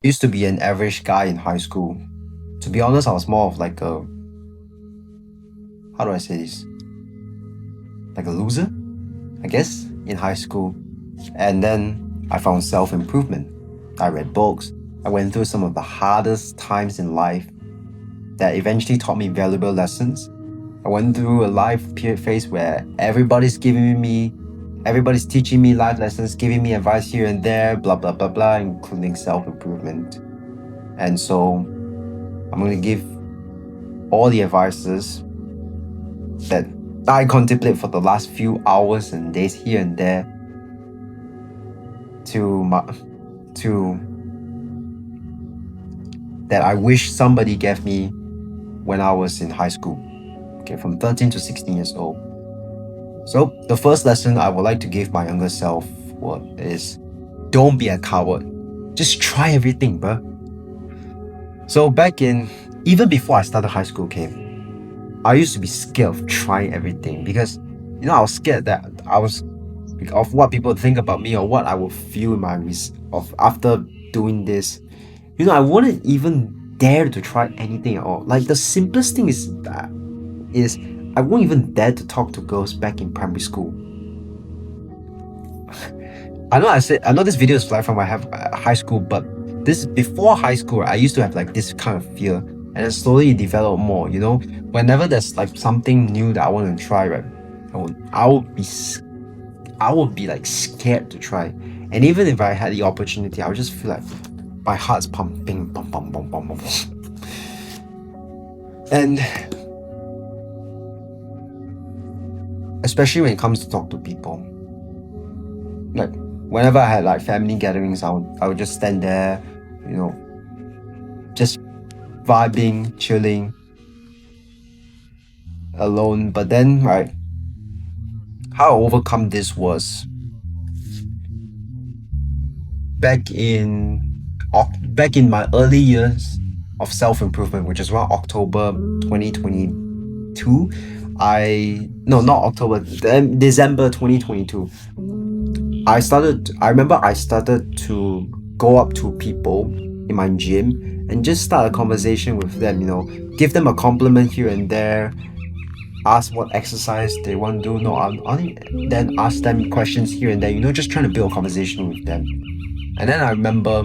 used to be an average guy in high school. To be honest, I was more of like how do I say this? Like a loser, I guess, in high school. And then I found self improvement. I read books. I went through some of the hardest times in life that eventually taught me valuable lessons. I went through a life period phase where everybody's teaching me life lessons, giving me advice here and there, blah, blah, blah, blah, including self improvement. And so I'm going to give all the advices that I contemplate for the last few hours and days here and there to that I wish somebody gave me when I was in high school. Okay, from 13 to 16 years old. So the first lesson I would like to give my younger self is don't be a coward. Just try everything, bro. So even before I started high school, okay, I used to be scared of trying everything because, I was scared that of what people think about me or what I would feel after doing this. I wouldn't even dare to try anything at all. Like the simplest thing is I won't even dare to talk to girls back in primary school. I know this video is like from my high school, but this before high school, I used to have like this kind of fear, and then slowly it developed more. Whenever there's like something new that I want to try, right, I would be like scared to try, and even if I had the opportunity, I would just feel like my heart's pumping, bum, bum, bum, bum, bum. And especially when it comes to talk to people, like whenever I had like family gatherings, I would just stand there, just vibing, chilling, alone. But then, right, how I overcome this was back in my early years of self-improvement, which is around October 2022. Not October, December 2022. I remember I started to go up to people in my gym and just start a conversation with them, give them a compliment here and there, ask what exercise they want to do, then ask them questions here and there, just trying to build a conversation with them. And then I remember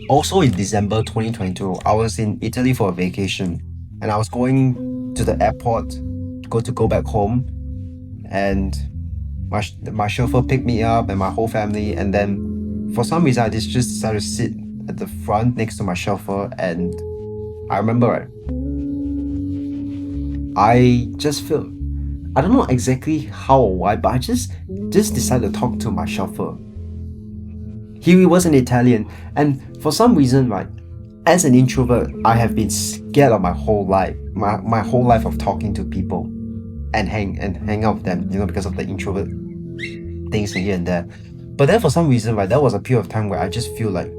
also in December 2022, I was in Italy for a vacation, and I was going to the airport to go back home, and my chauffeur picked me up and my whole family, and then for some reason I just decided to sit at the front next to my chauffeur. And I remember I just felt, I don't know exactly how or why, but I just decided to talk to my chauffeur. He was an Italian, and for some reason, right, as an introvert, I have been scared of my whole life, my whole life of talking to people and hang out with them, because of the introvert things here and there. But then for some reason, right, there was a period of time where I just feel like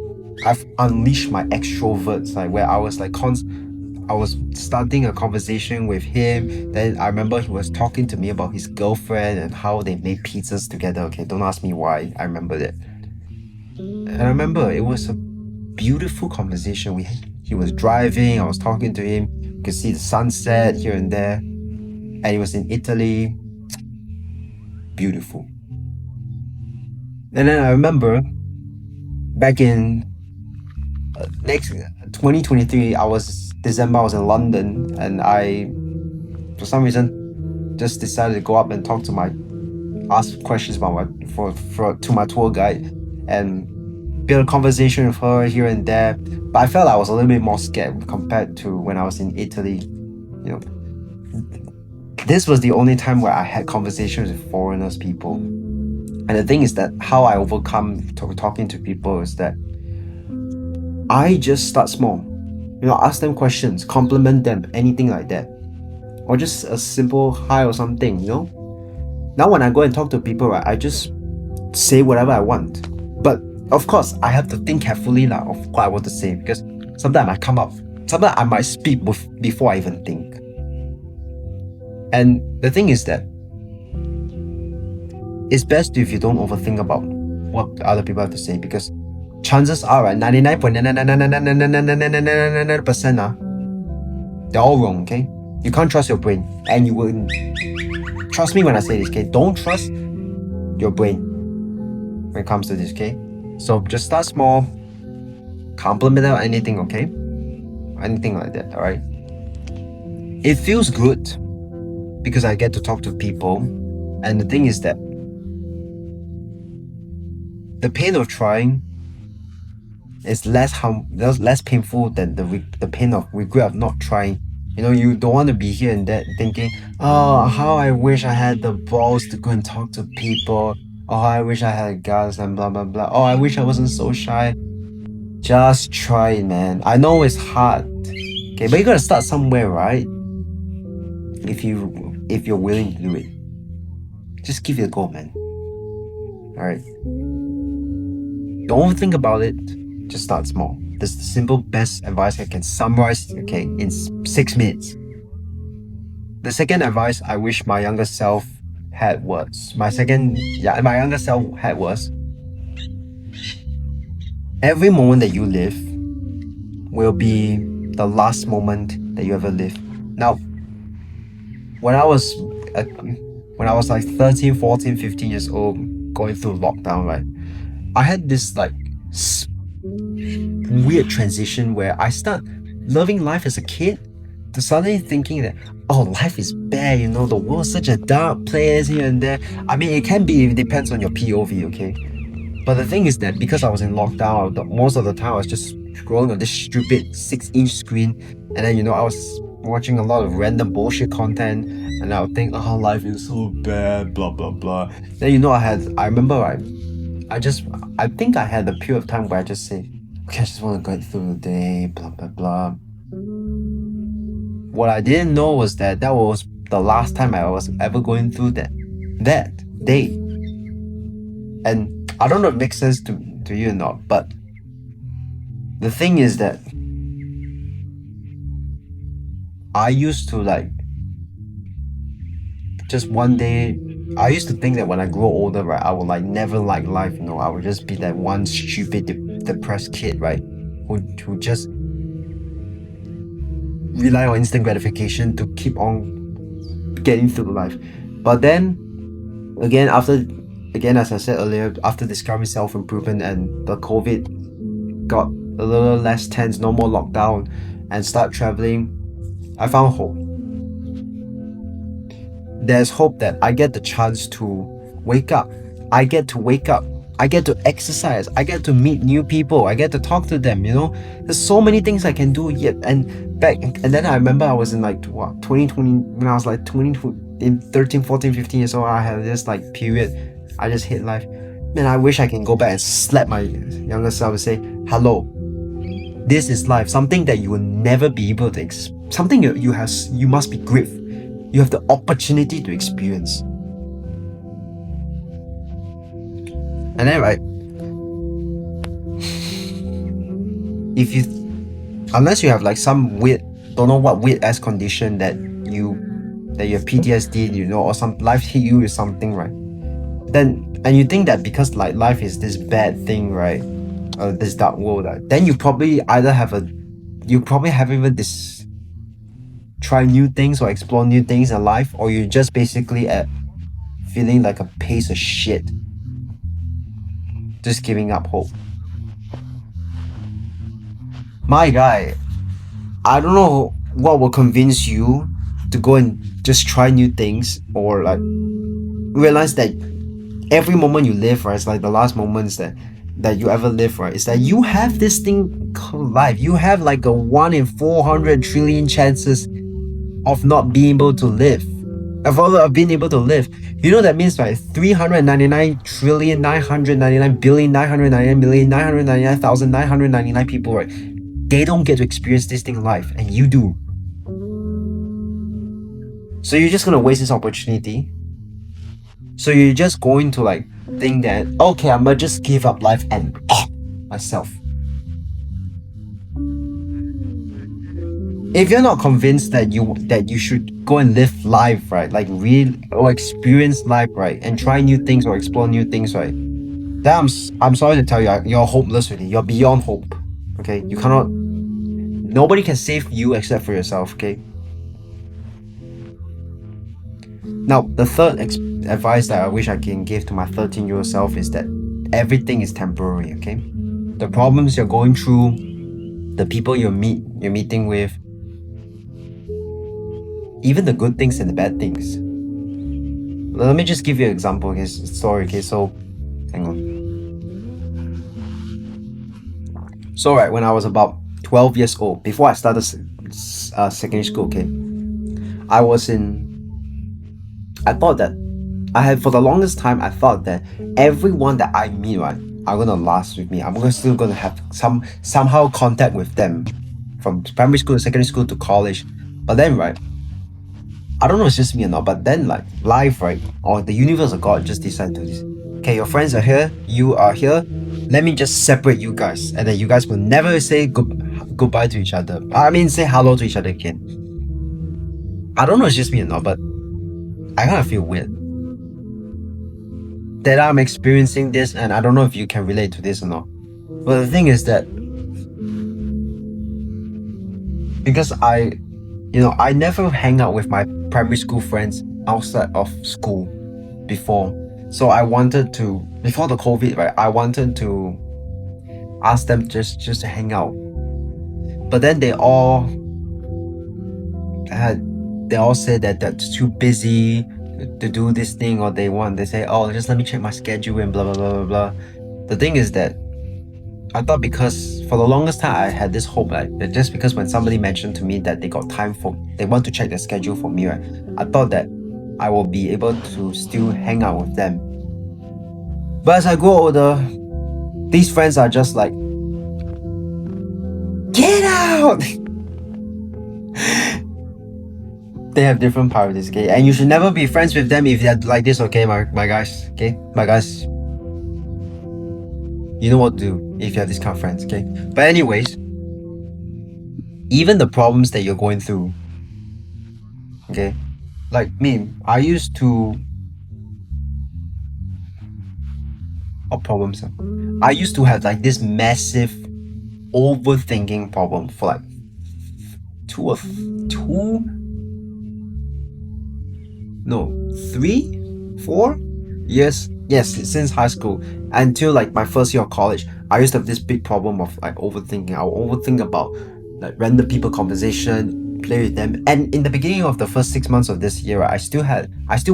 I've unleashed my extroverts, like where I was like I was starting a conversation with him. Then I remember he was talking to me about his girlfriend and how they made pizzas together. Okay, don't ask me why. I remember that. And I remember it was a beautiful conversation. He was driving, I was talking to him. You could see the sunset here and there. And he was in Italy. Beautiful. And then I remember back in next 2023, December, I was in London, and I, for some reason, just decided to go up and ask questions about to my tour guide and build a conversation with her here and there. But I felt I was a little bit more scared compared to when I was in Italy. This was the only time where I had conversations with foreigners, people. And the thing is that how I overcome talking to people is that I just start small. Ask them questions, compliment them, anything like that. Or just a simple hi or something, Now when I go and talk to people, right, I just say whatever I want. But of course, I have to think carefully of what I want to say, because sometimes I might speak before I even think. And the thing is that it's best if you don't overthink about what other people have to say, because chances are, right, 99.999999999% they're all wrong, okay? You can't trust your brain, and you will trust me when I say this, okay? Don't trust your brain when it comes to this, okay? So just start small, compliment or anything, okay? Anything like that, alright? It feels good because I get to talk to people, and the thing is that the pain of trying is less painful than the pain of regret of not trying. You know, you don't want to be here and there thinking, oh, how I wish I had the balls to go and talk to people. Oh, I wish I had guts and blah blah blah. Oh, I wish I wasn't so shy. Just try it, man. I know it's hard. Okay, but you gotta start somewhere, right? If you're willing to do it. Just give it a go, man. Alright. Don't think about it. Just start small. This is the simple best advice I can summarize, okay, in 6 minutes. The second advice I wish my younger self had was every moment that you live will be the last moment that you ever live. Now, when I was like 13, 14, 15 years old, going through lockdown, right, I had this like weird transition where I start loving life as a kid to suddenly thinking that, oh, life is bad, you know, the world's such a dark place here and there. I mean, it can be, it depends on your POV, okay? But the thing is that because I was in lockdown, most of the time I was just scrolling on this stupid 6-inch screen, and then, you know, I was watching a lot of random bullshit content, and I would think, oh, life is so bad, blah blah blah. Then, you know, I think I had a period of time where I just say, okay, I just want to go through the day, blah blah blah. What I didn't know was that was the last time I was ever going through that day. And I don't know if it makes sense to you or not, but the thing is that I used to like, just one day, I used to think that when I grow older, right, I would like never like life, you know, I would just be that one stupid depressed kid, right, who just rely on instant gratification to keep on getting through life. But then again, as I said earlier, after discovering self-improvement and the COVID got a little less tense, no more lockdown, and start traveling, I found hope. There's hope that I get the chance to wake up. I get to exercise. I get to meet new people. I get to talk to them, you know. There's so many things I can do yet. And then I remember I was in like 2020, when I was like 13, 14, 15 years old, I had this like period. I just hate life. Man, I wish I can go back and slap my younger self and say, hello, this is life. Something that you will never be able to something you must be grateful. You have the opportunity to experience. And then, right, unless you have like some weird, don't know what weird ass condition that you have PTSD, you know, or some life hit you with something, right? Then, and you think that because like life is this bad thing, right, this dark world, right, then you probably haven't even try new things or explore new things in life, or you're just basically feeling like a piece of shit, just giving up hope. My guy, I don't know what will convince you to go and just try new things, or like realize that every moment you live, right, it's like the last moments that you ever live, right, is that you have this thing called life. You have like a 1 in 400 trillion chances of not being able to live, of being able to live. You know that means, right, 399,999,999,999,999 people, right, they don't get to experience this thing live, and you do. So you're just gonna waste this opportunity. So you're just going to like think that, okay, I'm gonna just give up life and myself. If you're not convinced that you should go and live life, right, like real or experience life, right, and try new things or explore new things, right, then I'm sorry to tell you, you're hopeless already. You're beyond hope. Okay, you cannot. Nobody can save you except for yourself. Okay. Now, the third advice that I wish I can give to my 13-year-old self is that everything is temporary. Okay, the problems you're going through, the people you're meeting with, even the good things and the bad things. Let me just give you an example. Okay, story. Okay, so hang on. So right, when I was about 12 years old, before I started secondary school, okay, I thought that for the longest time, I thought that everyone that I meet, right, are gonna last with me. Still gonna have somehow contact with them, from primary school to secondary school to college. But then, right, I don't know if it's just me or not, but then like life, right, or the universe or God just decided to this. Okay, your friends are here, you are here. Let me just separate you guys, and then you guys will never say goodbye to each other. I mean, say hello to each other again. I don't know if it's just me or not, but I kind of feel weird that I'm experiencing this, and I don't know if you can relate to this or not. But the thing is that because I never hang out with my primary school friends outside of school before. So I wanted to, before the COVID, right, I wanted to ask them just to hang out. But then they all said that they're too busy to do this thing, or they say, oh, just let me check my schedule and blah blah blah blah blah. The thing is that I thought, because for the longest time I had this hope, like, that just because when somebody mentioned to me that they want to check their schedule for me, right, I thought that I will be able to still hang out with them. But as I grow older, these friends are just like, get out! They have different priorities, okay? And you should never be friends with them if they're like this, okay, my guys, okay? My guys, you know what to do if you have these kind of friends, okay? But anyways, even the problems that you're going through, okay? Like me, I used to... What problems? I used to have like this massive overthinking problem for like 3, 4 years. Yes, since high school until like my first year of college, I used to have this big problem of like overthinking. I would overthink about like random people conversation, play with them. And in the beginning of the first 6 months of this year, right, I still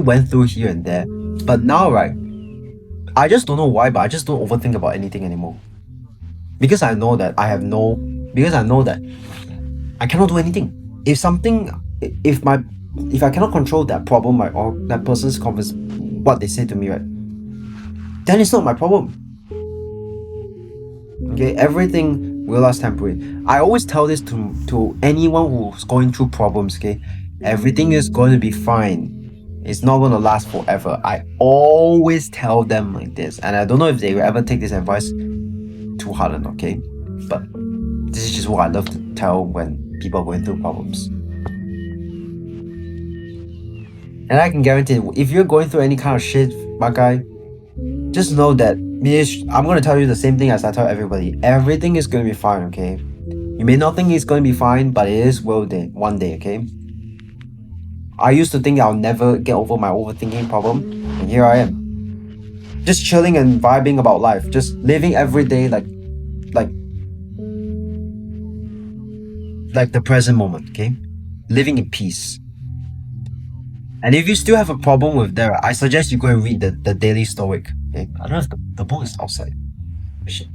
went through here and there. But now, right, I just don't know why, but I just don't overthink about anything anymore. Because I know that I cannot do anything. If I cannot control that problem, right, or that person's what they say to me, right, then it's not my problem. Okay, everything will last temporary. I always tell this to anyone who's going through problems, okay? Everything is going to be fine. It's not going to last forever. I always tell them like this, and I don't know if they will ever take this advice too hard or not, okay? But this is just what I love to tell when people are going through problems. And I can guarantee, if you're going through any kind of shit, my guy, just know that I'm going to tell you the same thing as I tell everybody. Everything is going to be fine, okay? You may not think it's going to be fine, but it is one day, okay? I used to think I'll never get over my overthinking problem, and here I am. Just chilling and vibing about life. Just living every day like the present moment, okay? Living in peace. And if you still have a problem with that, I suggest you go and read the Daily Stoic. Okay? I don't know if the book is outside. Shit.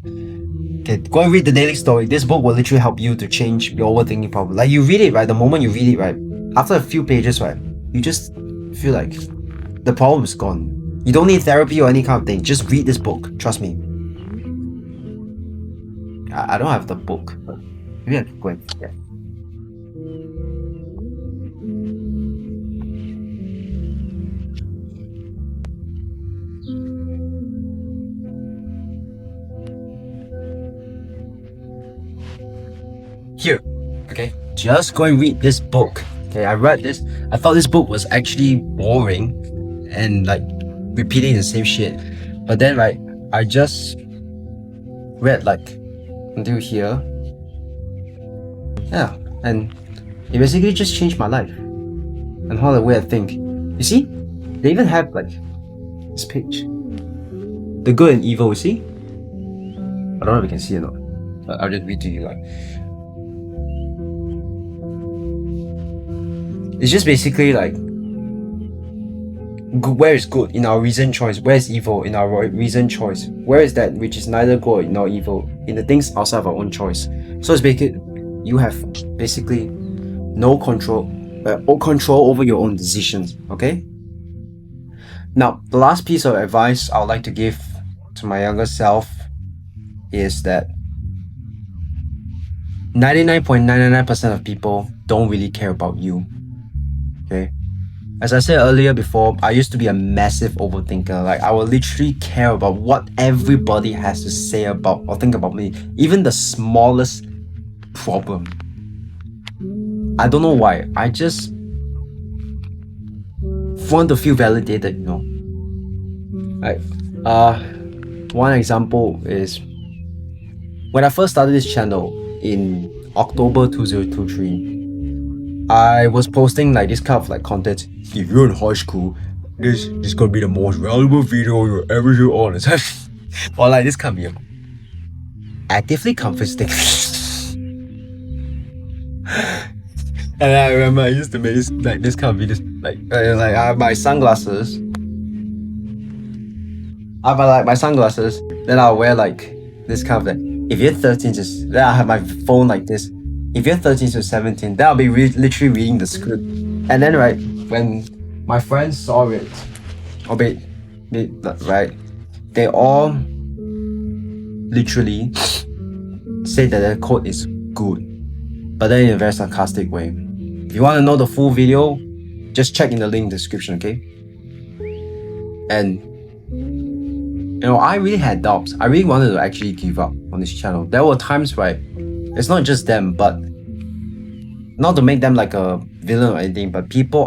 Okay, go and read the Daily Stoic. This book will literally help you to change your overthinking problem. Like, you read it, right? The moment you read it, right? After a few pages, right? You just feel like the problem is gone. You don't need therapy or any kind of thing. Just read this book. Trust me. I don't have the book, but maybe I can go and get it. Here, okay, just go and read this book. Okay, I read this. I thought this book was actually boring and like repeating the same shit. But then, right, I just read like until here. Yeah, and it basically just changed my life and how the way I think. You see, they even have like this page, the good and evil. You see, I don't know if you can see it or not, but I'll just read to you. Like, it's just basically like, where is good in our reasoned choice? Where is evil in our reasoned choice? Where is that which is neither good nor evil in the things outside of our own choice? So it's basically, you have basically no control, or control over your own decisions. Okay. Now, the last piece of advice I would like to give to my younger self is that 99.999% of people don't really care about you. Okay. As I said earlier before, I used to be a massive overthinker. Like, I will literally care about what everybody has to say about or think about me, even the smallest problem. I don't know why. I just want to feel validated, you know. Like, one example is when I first started this channel in October 2023. I was posting like this kind of like content. If you're in high school, this is gonna be the most valuable video you ever do on. Or like this kind of video. Actively confiscating. And I remember I used to make this like this kind of videos. Like I have my sunglasses. I have like my sunglasses. Then I'll wear like this kind of like, if you're 13, just then I have my phone like this. If you're 13 to 17, then I'll be literally reading the script. And then right, when my friends saw it, right, they all literally said that the code is good, but then in a very sarcastic way. If you want to know the full video, just check in the link in the description, okay? And you know, I really had doubts. I really wanted to actually give up on this channel. There were times where it's not just them, but not to make them like a villain or anything, but people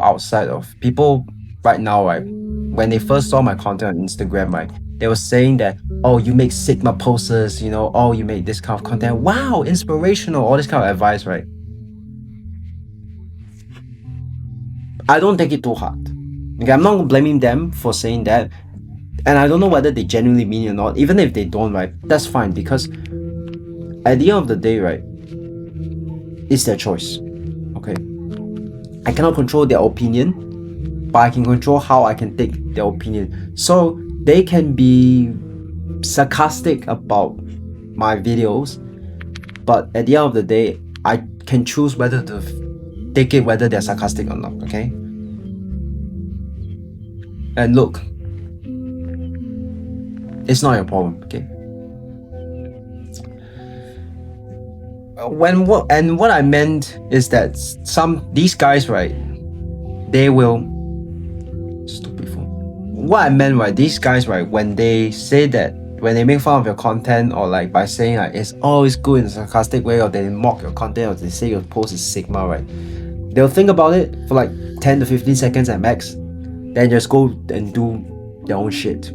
right now, right, when they first saw my content on Instagram, right, they were saying that, oh, you make Sigma posters, you know, oh, you make this kind of content, wow, inspirational, all this kind of advice, right? I don't take it too hard. Okay, I'm not blaming them for saying that, and I don't know whether they genuinely mean it or not. Even if they don't, right, that's fine, because at the end of the day, right, it's their choice. Okay, I cannot control their opinion, but I can control how I can take their opinion. So they can be sarcastic about my videos, but at the end of the day, I can choose whether to take it, whether they're sarcastic or not. Okay, and look, it's not your problem. Okay. What I meant is that these guys, right, they will stupid phone. What I meant, right, these guys, right, when they say that, when they make fun of your content, or like by saying like it's good in a sarcastic way, or they mock your content, or they say your post is Sigma, right, they'll think about it for like 10 to 15 seconds at max, then just go and do their own shit.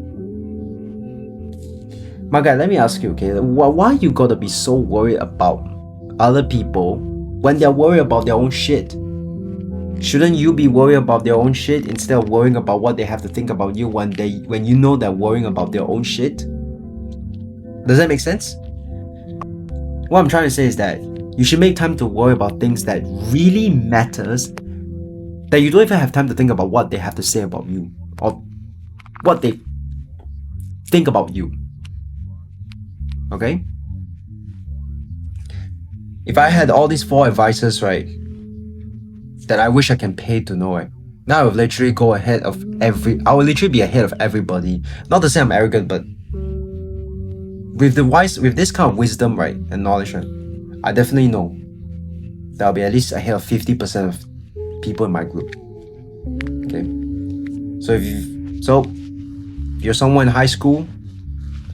My guy, let me ask you, okay, why you gotta be so worried about other people when they're worried about their own shit? Shouldn't you be worried about their own shit instead of worrying about what they have to think about you when you know they're worrying about their own shit? Does that make sense? What I'm trying to say is that you should make time to worry about things that really matters, that you don't even have time to think about what they have to say about you or what they think about you. Okay? If I had all these 4 advices, right, that I wish I can pay to know, right, now I would literally go ahead of I would literally be ahead of everybody. Not to say I'm arrogant, but with this kind of wisdom, right, and knowledge, right, I definitely know that I'll be at least ahead of 50% of people in my group. Okay, so if you're someone in high school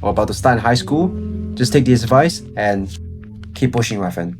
or about to start in high school, just take this advice and keep pushing, my friend.